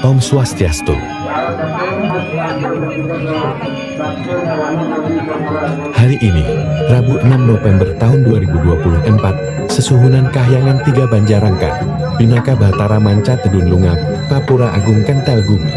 Om Swastiastu. Hari ini, Rabu 6 November tahun 2024, sesuhunan kahyangan 3 Banjarangka, Pinaka Batara Manca Tedun Lungap, Papura Agung Kental Gumi.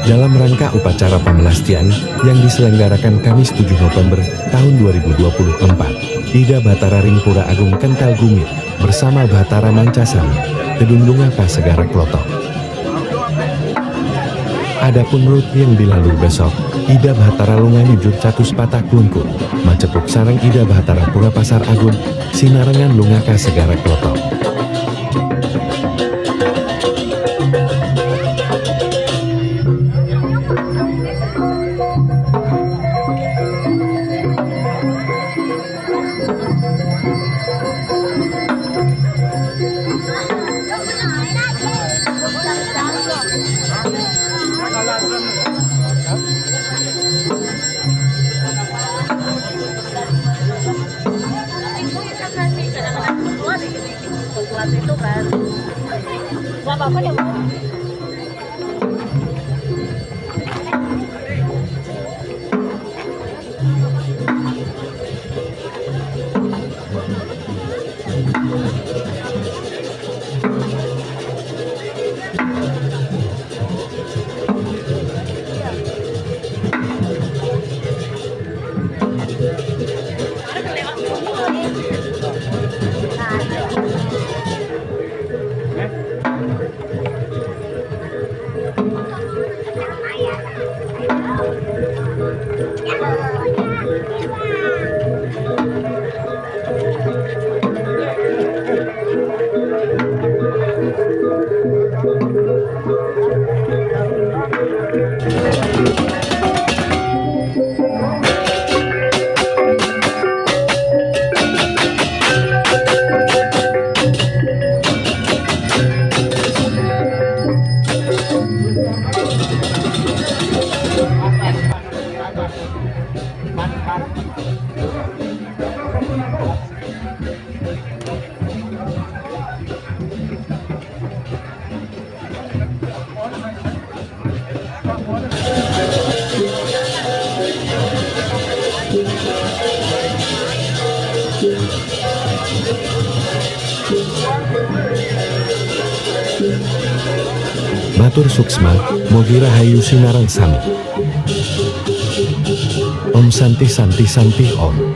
Dalam rangka upacara pemelastian yang diselenggarakan Kamis 7 November tahun 2024, Ida Batara Ringpura Agung Kental Gumi bersama Batara Manca Sami, Tedun Lungapa Segara Klotok. Adapun rut yang dilalui besok, Ida Batara Lunga Jujur Catus Patah Klungku, Macepuk Sarang Ida Batara Pura Pasar Agung, Sinarengan Lungaka Segara Klotok. Itu kan nggak apa-apa deh. Matur Suksma, Mogi Rahayu Sinarang Sami. Om Santi Santi Santi Om.